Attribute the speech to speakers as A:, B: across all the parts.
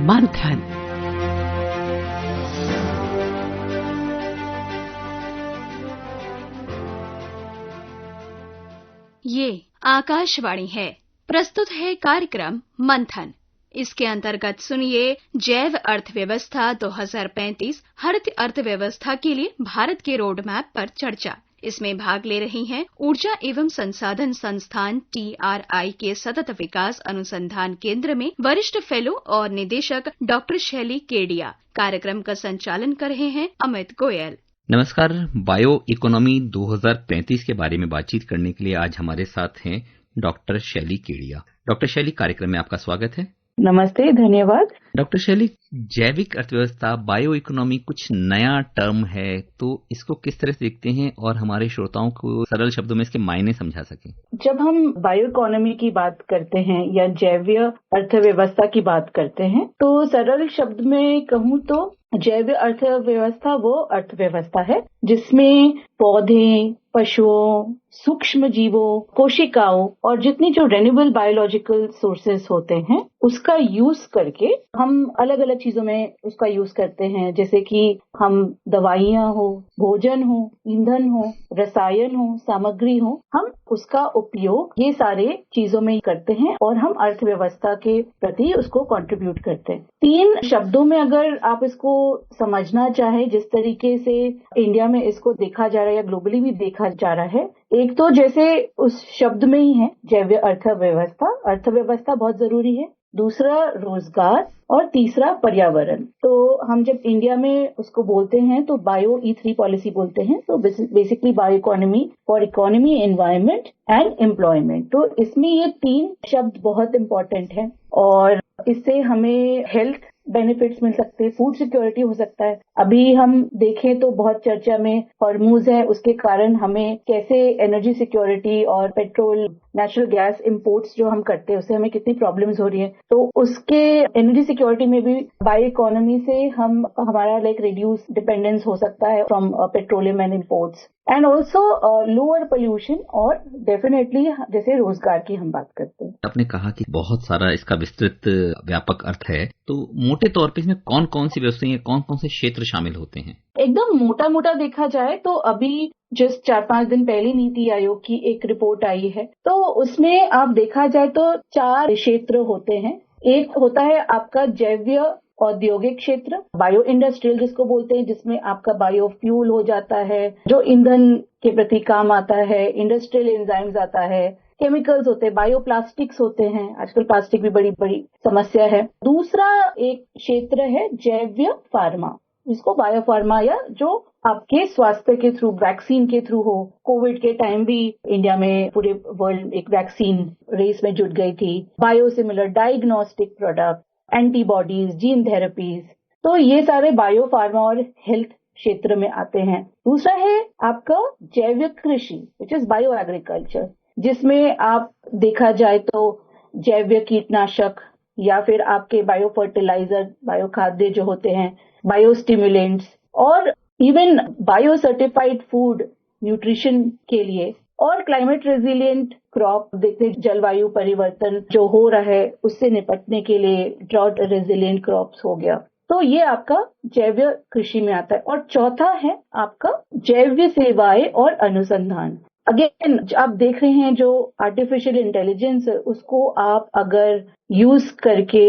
A: मंथन।
B: ये आकाशवाणी है। प्रस्तुत है कार्यक्रम मंथन। इसके अंतर्गत सुनिए जैव अर्थव्यवस्था 2035 हरित अर्थव्यवस्था के लिए भारत के रोड मैप पर चर्चा। इसमें भाग ले रही हैं ऊर्जा एवं संसाधन संस्थान TRI के सतत विकास अनुसंधान केंद्र में वरिष्ठ फेलो और निदेशक डॉक्टर शैली केडिया। कार्यक्रम का संचालन कर रहे हैं अमित गोयल।
C: नमस्कार। बायो इकोनॉमी 2035 के बारे में बातचीत करने के लिए आज हमारे साथ हैं डॉक्टर शैली केडिया। डॉक्टर शैली, कार्यक्रम में आपका स्वागत है।
D: नमस्ते, धन्यवाद।
C: डॉक्टर शैली, जैविक अर्थव्यवस्था बायो इकोनॉमी कुछ नया टर्म है, तो इसको किस तरह से देखते हैं और हमारे श्रोताओं को सरल शब्दों में इसके मायने समझा सकें?
D: जब हम बायो इकोनॉमी की बात करते हैं या जैव अर्थव्यवस्था की बात करते हैं, तो सरल शब्द में कहूँ तो जैव अर्थव्यवस्था वो अर्थव्यवस्था है जिसमें पौधे, पशुओं, सूक्ष्म जीवों, कोशिकाओं और जितनी जो रिन्यूएबल बायोलॉजिकल सोर्सेस होते हैं उसका यूज करके हम अलग अलग चीजों में उसका यूज करते हैं। जैसे कि हम दवाइयां हो, भोजन हो, ईंधन हो, रसायन हो, सामग्री हो, हम उसका उपयोग ये सारे चीजों में करते हैं और हम अर्थव्यवस्था के प्रति उसको कंट्रीब्यूट करते हैं। 3 शब्दों में अगर आप इसको समझना चाहे, जिस तरीके से इंडिया में इसको देखा जा रहा है या ग्लोबली भी देखा जा रहा है, एक तो जैसे उस शब्द में ही है जैव अर्थव्यवस्था। अर्थव्यवस्था बहुत जरूरी है, दूसरा रोजगार और तीसरा पर्यावरण। तो हम जब इंडिया में उसको बोलते हैं तो बायो E3 पॉलिसी बोलते हैं। तो basically bio economy for economy, environment and employment. तो इसमें ये 3 शब्द बहुत इंपॉर्टेंट है और इससे हमें हेल्थ बेनिफिट्स मिल सकते हैं, फूड सिक्योरिटी हो सकता है। अभी हम देखें तो बहुत चर्चा में हॉर्मूज है, उसके कारण हमें कैसे एनर्जी सिक्योरिटी और पेट्रोल, नेचुरल गैस इंपोर्ट्स जो हम करते हैं उससे हमें कितनी प्रॉब्लम्स हो रही है। तो उसके एनर्जी सिक्योरिटी में भी बायो इकोनॉमी से हमारा रिड्यूस डिपेंडेंस हो सकता है from petroleum and imports and also lower pollution और डेफिनेटली जैसे रोजगार की हम बात करते हैं।
C: आपने कहा कि बहुत सारा इसका विस्तृत व्यापक अर्थ है, तो मोटे तौर पे इसमें कौन कौन सी व्यवस्थाएं, कौन कौन से क्षेत्र शामिल होते हैं?
D: एकदम मोटा मोटा देखा जाए तो अभी जस्ट 4-5 दिन पहले नीति आयोग की एक रिपोर्ट आई है, तो उसमें आप देखा जाए तो 4 क्षेत्र होते हैं। एक होता है आपका जैव औद्योगिक क्षेत्र, बायो इंडस्ट्रियल जिसको बोलते हैं, जिसमें आपका बायो फ्यूल हो जाता है जो ईंधन के प्रति काम आता है, इंडस्ट्रियल एंजाइम्स आता है, केमिकल्स होते हैं, बायो प्लास्टिक्स होते हैं। आजकल प्लास्टिक भी बड़ी बड़ी समस्या है। दूसरा एक क्षेत्र है जैव फार्मा, जिसको बायो फार्मा या जो आपके स्वास्थ्य के थ्रू, वैक्सीन के थ्रू हो। कोविड के टाइम भी इंडिया में पूरे वर्ल्ड एक वैक्सीन रेस में जुट गई थी। Biosimilar diagnostic product, antibodies, gene therapies, तो ये सारे बायो फार्मा और हेल्थ क्षेत्र में आते हैं। दूसरा है आपका जैविक कृषि विच इज बायो एग्रीकल्चर, जिसमें आप देखा जाए तो जैविक कीटनाशक या फिर आपके बायो फर्टिलाइजर, बायो खाद्य जो होते हैं, बायो स्टिमुलेंट्स और even bio certified food nutrition के लिए, और क्लाइमेट रेजिलिएंट क्रॉप, देखते जलवायु परिवर्तन जो हो रहा है उससे निपटने के लिए ड्राउट रेजिलिएंट क्रॉप्स हो गया। तो ये आपका जैव कृषि में आता है। और चौथा है आपका जैव सेवाएं और अनुसंधान। अगेन आप देख रहे हैं जो आर्टिफिशियल इंटेलिजेंस है उसको आप अगर यूज करके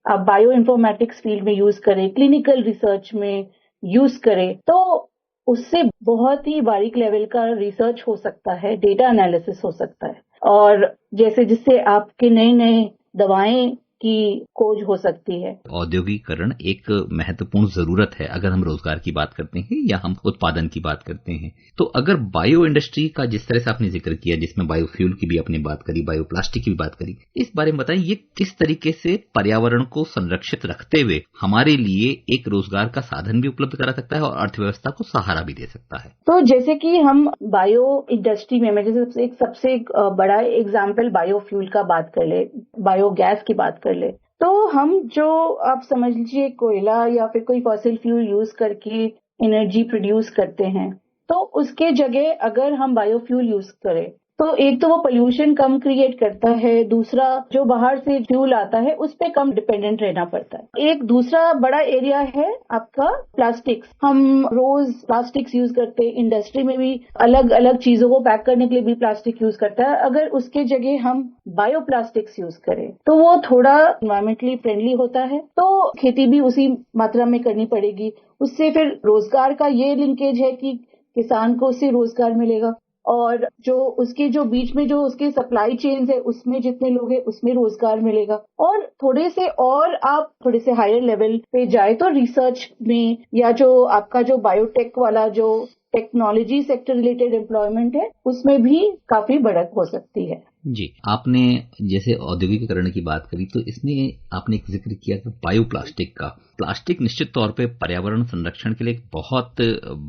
D: आप बायो इन्फॉर्मेटिक्स फील्ड में यूज करें, क्लिनिकल रिसर्च में यूज करें, तो उससे बहुत ही बारीक लेवल का रिसर्च हो सकता है, डेटा एनालिसिस हो सकता है, और जैसे जिससे आपके नए नए दवाएं की खोज हो सकती है।
C: औद्योगिकरण एक महत्वपूर्ण जरूरत है अगर हम रोजगार की बात करते हैं या हम उत्पादन की बात करते हैं। तो अगर बायो इंडस्ट्री का जिस तरह से आपने जिक्र किया, जिसमें बायोफ्यूल की भी आपने बात करी, बायो प्लास्टिक की भी बात करी, इस बारे में बताएं ये किस तरीके से पर्यावरण को संरक्षित रखते हुए हमारे लिए एक रोजगार का साधन भी उपलब्ध करा सकता है और अर्थव्यवस्था को सहारा भी दे सकता है।
D: तो जैसे कि हम बायो इंडस्ट्री में, मैं जैसे सबसे बड़ा एग्जाम्पल बायोफ्यूल का बात कर ले, बायोगैस की बात कर ले, तो हम जो आप समझ लीजिए कोयला या फिर कोई फॉसिल फ्यूल यूज करके एनर्जी प्रोड्यूस करते हैं, तो उसके जगह अगर हम बायोफ्यूल यूज करें तो एक तो वो पोल्यूशन कम क्रिएट करता है, दूसरा जो बाहर से फ्यूल आता है उस पे कम डिपेंडेंट रहना पड़ता है। एक दूसरा बड़ा एरिया है आपका प्लास्टिक्स। हम रोज प्लास्टिक्स यूज करते हैं, इंडस्ट्री में भी अलग अलग चीजों को पैक करने के लिए भी प्लास्टिक यूज करता है। अगर उसके जगह हम बायो प्लास्टिक्स यूज करें तो वो थोड़ा एनवायरमेंटली फ्रेंडली होता है, तो खेती भी उसी मात्रा में करनी पड़ेगी। उससे फिर रोजगार का ये लिंकेज है कि किसान को उससे रोजगार मिलेगा, और जो उसके जो बीच में जो उसके सप्लाई चेन्स है उसमें जितने लोग हैं उसमें रोजगार मिलेगा। और थोड़े से हायर लेवल पे जाए तो रिसर्च में या जो आपका जो बायोटेक वाला जो टेक्नोलॉजी सेक्टर रिलेटेड एम्प्लॉयमेंट है उसमें भी काफी बढ़त हो सकती है।
C: जी, आपने जैसे औद्योगिकीकरण की बात करी तो इसमें आपने एक जिक्र किया था बायोप्लास्टिक का। प्लास्टिक निश्चित तौर पे पर्यावरण संरक्षण के लिए एक बहुत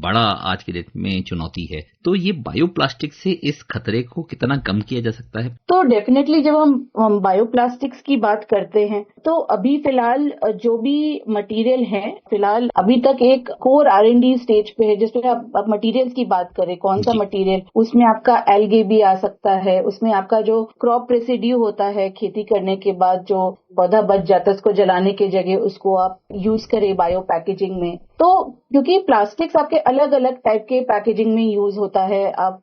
C: बड़ा आज के डेट में चुनौती है, तो ये बायोप्लास्टिक से इस खतरे को कितना कम किया जा सकता है?
D: तो डेफिनेटली जब हम बायोप्लास्टिक्स की बात करते हैं तो अभी फिलहाल जो भी मटेरियल है फिलहाल अभी तक एक कोर R&D स्टेज पे है, जिसमें आप मटेरियल्स की बात करें कौन सा मटेरियल, उसमें आपका एल्गे भी आ सकता है, उसमें आपका जो क्रॉप रेसिड्यू होता है खेती करने के बाद जो पौधा बच जाता है उसको जलाने के जगह उसको आप यूज करें बायो पैकेजिंग में। तो क्योंकि प्लास्टिक्स आपके अलग अलग टाइप के पैकेजिंग में यूज होता है, आप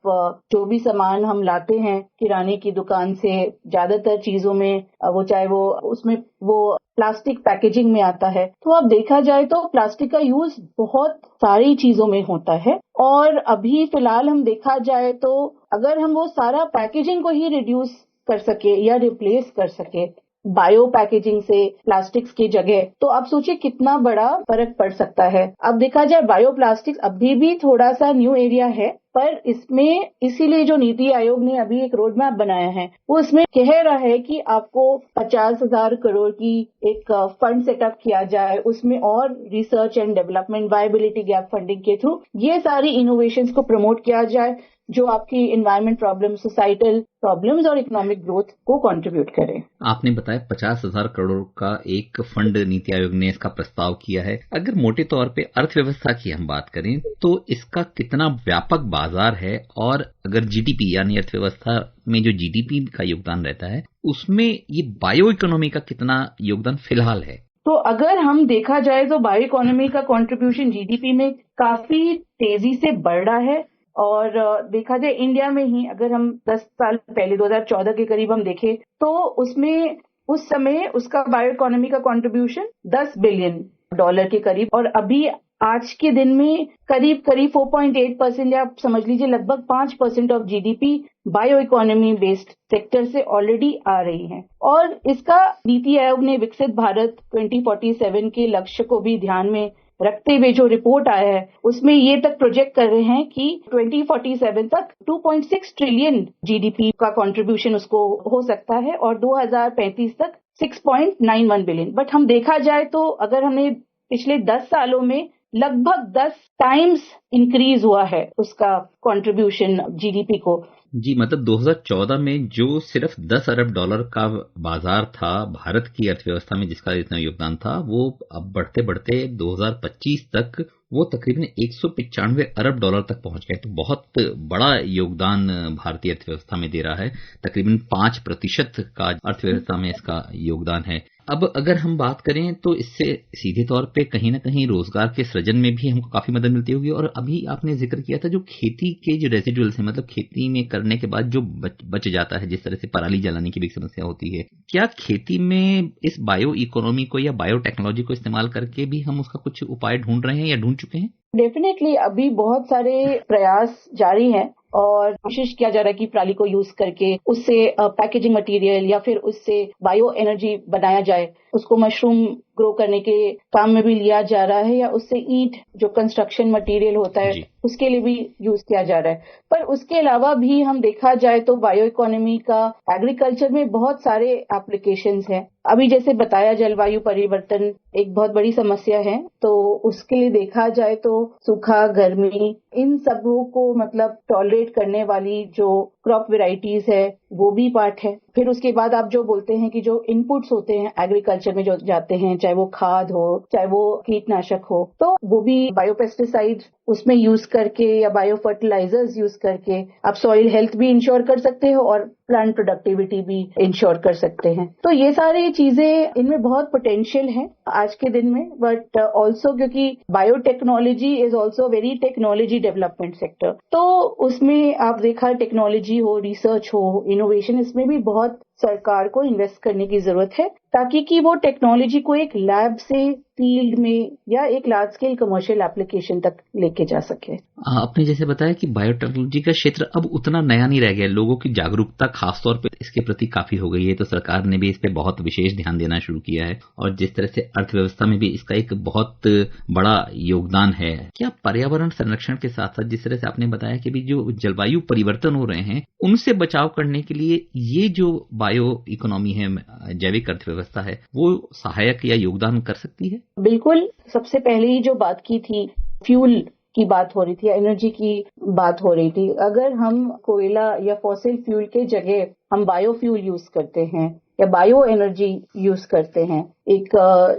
D: जो भी सामान हम लाते हैं किराने की दुकान से ज्यादातर चीजों में वो चाहे वो उसमें वो प्लास्टिक पैकेजिंग में आता है, तो अब देखा जाए तो प्लास्टिक का यूज बहुत सारी चीजों में होता है। और अभी फिलहाल हम देखा जाए तो अगर हम वो सारा पैकेजिंग को ही रिड्यूस कर सके या रिप्लेस कर सके बायो पैकेजिंग से प्लास्टिक्स की जगह, तो आप सोचिए कितना बड़ा फर्क पड़ सकता है। अब देखा जाए बायो प्लास्टिक्स अभी भी थोड़ा सा न्यू एरिया है, पर इसमें इसीलिए जो नीति आयोग ने अभी एक रोड मैप बनाया है वो इसमें कह रहा है कि आपको 50,000 करोड़ की एक फंड सेटअप किया जाए, उसमें और research and development viability gap funding के थ्रू ये सारी इनोवेशंस को प्रमोट किया जाए जो आपकी एनवायरमेंट प्रॉब्लम, सोसाइटल प्रॉब्लम्स और इकोनॉमिक ग्रोथ को कंट्रीब्यूट करें।
C: आपने बताया 50,000 करोड़ का एक फंड नीति आयोग ने इसका प्रस्ताव किया है। अगर मोटे तौर पे अर्थव्यवस्था की हम बात करें तो इसका कितना व्यापक बाजार है, और अगर जीडीपी यानी अर्थव्यवस्था में जो जीडीपी का योगदान रहता है उसमें ये बायो इकोनॉमी का कितना योगदान फिलहाल है?
D: तो अगर हम देखा जाए तो बायो इकोनॉमी का कंट्रीब्यूशन जीडीपी में काफी तेजी से बढ़ रहा है। और देखा जाए इंडिया में ही अगर हम 10 साल पहले 2014 के करीब हम देखें तो उसमें उस समय उसका बायो इकोनॉमी का कंट्रीब्यूशन $10 बिलियन के करीब, और अभी आज के दिन में करीब 4.8% या आप समझ लीजिए लगभग 5% of GDP bio economy based sector से ऑलरेडी आ रही है। और इसका नीति आयोग ने विकसित भारत 2047 के लक्ष्य को भी ध्यान में रखते हुए जो रिपोर्ट आया है उसमें ये तक प्रोजेक्ट कर रहे हैं कि 2047 तक 2.6 ट्रिलियन जीडीपी का कंट्रीब्यूशन उसको हो सकता है और 2035 तक 6.91 बिलियन। बट हम देखा जाए तो अगर हमने पिछले 10 सालों में लगभग 10 टाइम्स इंक्रीज हुआ है उसका कंट्रीब्यूशन जीडीपी को।
C: जी, मतलब 2014 में जो सिर्फ $10 अरब का बाजार था भारत की अर्थव्यवस्था में जिसका इतना योगदान था, वो अब बढ़ते बढ़ते 2025 तक वो तकरीबन 195 अरब डॉलर तक पहुंच गए। तो बहुत बड़ा योगदान भारतीय अर्थव्यवस्था में दे रहा है, तकरीबन 5% का अर्थव्यवस्था में इसका योगदान है। अब अगर हम बात करें तो इससे सीधे तौर पे कहीं ना कहीं रोजगार के सृजन में भी हमको काफी मदद मिलती होगी। और अभी आपने जिक्र किया था जो खेती के जो रेसिडुअल्स हैं, मतलब खेती में करने के बाद जो बच जाता है, जिस तरह से पराली जलाने की भी समस्या होती है, क्या खेती में इस बायो इकोनॉमी को या बायो टेक्नोलॉजी को इस्तेमाल करके भी हम उसका कुछ उपाय ढूंढ रहे हैं या ढूंढ चुके हैं?
D: डेफिनेटली अभी बहुत सारे प्रयास जारी हैं और कोशिश किया जा रहा है कि पराली को यूज करके उससे पैकेजिंग मटेरियल या फिर उससे बायो एनर्जी बनाया जाए। उसको मशरूम ग्रो करने के काम में भी लिया जा रहा है, या उससे ईंट जो कंस्ट्रक्शन मटेरियल होता है उसके लिए भी यूज किया जा रहा है। पर उसके अलावा भी हम देखा जाए तो बायो इकोनॉमी का एग्रीकल्चर में बहुत सारे एप्लीकेशंस हैं। अभी जैसे बताया जलवायु परिवर्तन एक बहुत बड़ी समस्या है, तो उसके लिए देखा जाए तो सूखा, गर्मी, इन सबों को मतलब टॉलरेट करने वाली जो क्रॉप वेराइटीज है वो भी पार्ट है। फिर उसके बाद आप जो बोलते हैं कि जो इनपुट्स होते हैं एग्रीकल्चर में जो जाते हैं, चाहे वो खाद हो चाहे वो कीटनाशक हो, तो वो भी बायोपेस्टिसाइड उसमें यूज करके या बायो फर्टिलाइजर्स यूज करके आप सॉइल हेल्थ भी इंश्योर कर सकते हो और प्लांट प्रोडक्टिविटी भी इंश्योर कर सकते हैं। तो ये सारी चीजें, इनमें बहुत पोटेंशियल है आज के दिन में, बट ऑल्सो क्योंकि biotechnology is also very technology development sector, तो उसमें आप देखा टेक्नोलॉजी हो, रिसर्च हो, इनोवेशन, इसमें भी बहुत सरकार को इन्वेस्ट करने की जरूरत है ताकि कि वो टेक्नोलॉजी को एक लैब से फील्ड में या एक लार्ज स्केल कमर्शियल एप्लीकेशन तक लेके जा सके।
C: आपने जैसे बताया कि बायोटेक्नोलॉजी का क्षेत्र अब उतना नया नहीं रह गया, लोगों की जागरूकता खासतौर पे इसके प्रति काफी हो गई है, तो सरकार ने भी इस पे बहुत विशेष ध्यान देना शुरू किया है और जिस तरह से अर्थव्यवस्था में भी इसका एक बहुत बड़ा योगदान है। क्या पर्यावरण संरक्षण के साथ साथ जिस तरह से आपने बताया कि भी जो जलवायु परिवर्तन हो रहे हैं उनसे बचाव करने के लिए ये जो बायो इकोनॉमी है, जैविक अर्थव्यवस्था है, वो सहायक या योगदान कर सकती है?
D: बिल्कुल। सबसे पहले ही जो बात की थी, फ्यूल की बात हो रही थी, एनर्जी की बात हो रही थी, अगर हम कोयला या फॉसिल फ्यूल के जगह हम बायोफ्यूल यूज करते हैं या बायो एनर्जी यूज करते हैं एक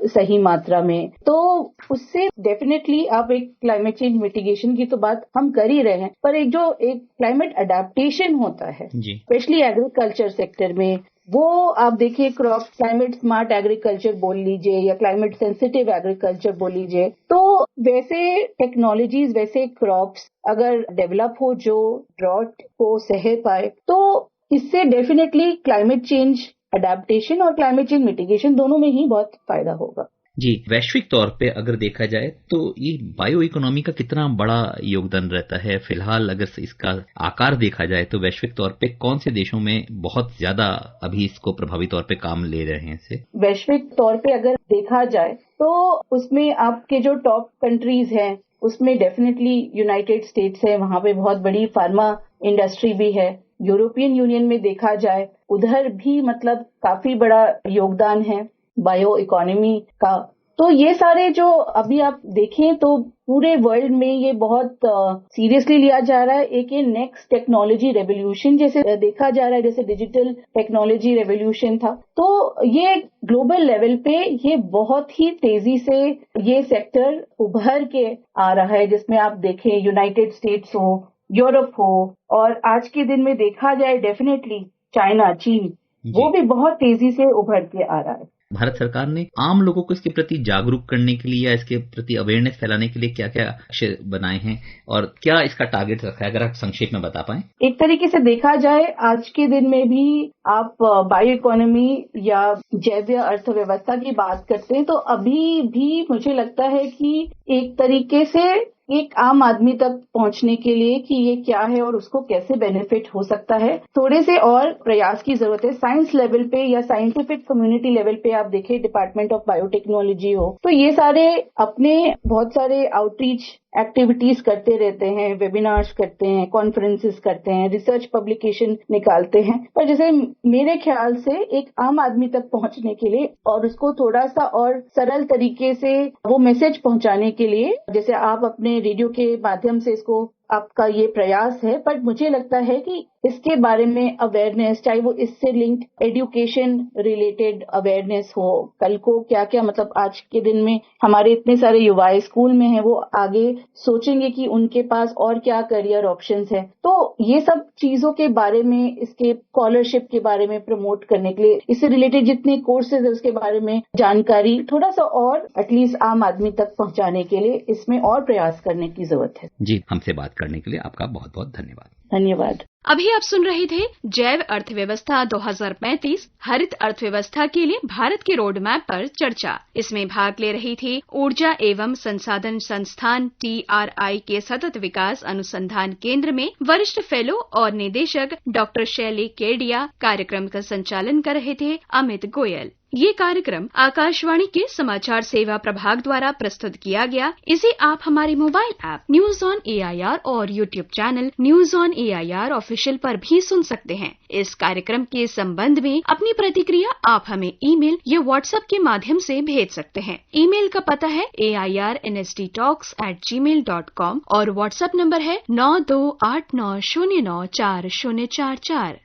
D: सही मात्रा में, तो उससे डेफिनेटली आप एक क्लाइमेट चेंज मिटिगेशन की तो बात हम कर ही रहे हैं, पर एक क्लाइमेट अडेप्टेशन होता है स्पेशली एग्रीकल्चर सेक्टर में, वो आप देखिए क्रॉप क्लाइमेट स्मार्ट एग्रीकल्चर बोल लीजिए या क्लाइमेट सेंसिटिव एग्रीकल्चर बोल लीजिए, तो वैसे टेक्नोलॉजीज, वैसे क्रॉप्स अगर डेवलप हो जो ड्रॉट को सह पाए, तो इससे डेफिनेटली क्लाइमेट चेंज अडेप्टेशन और क्लाइमेट चेंज मिटिगेशन दोनों में ही बहुत फायदा होगा।
C: जी, वैश्विक तौर पे अगर देखा जाए तो ये बायो इकोनॉमी का कितना बड़ा योगदान रहता है? फिलहाल अगर इसका आकार देखा जाए तो वैश्विक तौर पे कौन से देशों में बहुत ज्यादा अभी इसको प्रभावी तौर पे काम ले रहे हैं इसे?
D: वैश्विक तौर पे अगर देखा जाए तो उसमें आपके जो टॉप कंट्रीज हैं उसमें डेफिनेटली यूनाइटेड स्टेट्स है, वहां पे बहुत बड़ी फार्मा इंडस्ट्री भी है। यूरोपियन यूनियन में देखा जाए उधर भी मतलब काफी बड़ा योगदान है बायो इकोनॉमी का। तो ये सारे जो अभी आप देखें तो पूरे वर्ल्ड में ये बहुत सीरियसली लिया जा रहा है। एक ये नेक्स्ट टेक्नोलॉजी रेवोल्यूशन जैसे देखा जा रहा है, जैसे डिजिटल टेक्नोलॉजी रेवोल्यूशन था, तो ये ग्लोबल लेवल पे ये बहुत ही तेजी से ये सेक्टर उभर के आ रहा है, जिसमें आप देखें यूनाइटेड स्टेट्स हो, यूरोप हो, और आज के दिन में देखा जाए डेफिनेटली चाइना, चीन, वो भी बहुत तेजी से उभर के आ रहा है।
C: भारत सरकार ने आम लोगों को इसके प्रति जागरूक करने के लिए या इसके प्रति अवेयरनेस फैलाने के लिए क्या क्या लक्ष्य बनाए हैं और क्या इसका टारगेट रखा है, अगर आप संक्षेप में बता पाएं?
D: एक तरीके से देखा जाए आज के दिन में भी आप बायो इकोनॉमी या जैव अर्थव्यवस्था की बात करते हैं तो अभी भी मुझे लगता है कि एक तरीके से एक आम आदमी तक पहुंचने के लिए कि ये क्या है और उसको कैसे बेनिफिट हो सकता है, थोड़े से और प्रयास की जरूरत है। साइंस लेवल पे या साइंटिफिक कम्युनिटी लेवल पे आप देखें डिपार्टमेंट ऑफ बायोटेक्नोलॉजी हो, तो ये सारे अपने बहुत सारे आउटरीच एक्टिविटीज करते रहते हैं, वेबिनार्स करते हैं, कॉन्फ्रेंसेस करते हैं, रिसर्च पब्लिकेशन निकालते हैं। पर जैसे मेरे ख्याल से एक आम आदमी तक पहुंचने के लिए और उसको थोड़ा सा और सरल तरीके से वो मैसेज पहुंचाने के लिए, जैसे आप अपने रेडियो के माध्यम से इसको आपका ये प्रयास है, पर मुझे लगता है कि इसके बारे में अवेयरनेस, चाहे वो इससे लिंक एजुकेशन रिलेटेड अवेयरनेस हो, कल को क्या क्या मतलब आज के दिन में हमारे इतने सारे युवा स्कूल में हैं, वो आगे सोचेंगे कि उनके पास और क्या करियर ऑप्शंस है, तो ये सब चीजों के बारे में, इसके स्कॉलरशिप के बारे में प्रमोट करने के लिए, इससे रिलेटेड जितने कोर्सेज है उसके बारे में जानकारी थोड़ा सा और एटलीस्ट आम आदमी तक पहुंचाने के लिए इसमें और प्रयास करने की जरूरत है।
C: जी, हमसे बात करने के लिए आपका बहुत बहुत धन्यवाद।
D: धन्यवाद।
B: अभी आप सुन रहे थे जैव अर्थव्यवस्था 2035 हरित अर्थव्यवस्था के लिए भारत के रोड मैप पर चर्चा। इसमें भाग ले रही थी ऊर्जा एवं संसाधन संस्थान TRI के सतत विकास अनुसंधान केंद्र में वरिष्ठ फेलो और निदेशक डॉक्टर शैली केडिया। कार्यक्रम का संचालन कर रहे थे अमित गोयल। ये कार्यक्रम आकाशवाणी के समाचार सेवा प्रभाग द्वारा प्रस्तुत किया गया। इसे आप हमारे mobile app news on AIR और YouTube channel news on AIR official पर भी सुन सकते हैं। इस कार्यक्रम के संबंध में अपनी प्रतिक्रिया आप हमें ईमेल या व्हाट्सएप के माध्यम से भेज सकते हैं। ईमेल का पता है airnsttalks@gmail.com और व्हाट्सएप नंबर है 9289094044।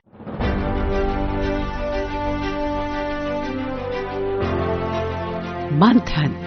A: मंथन।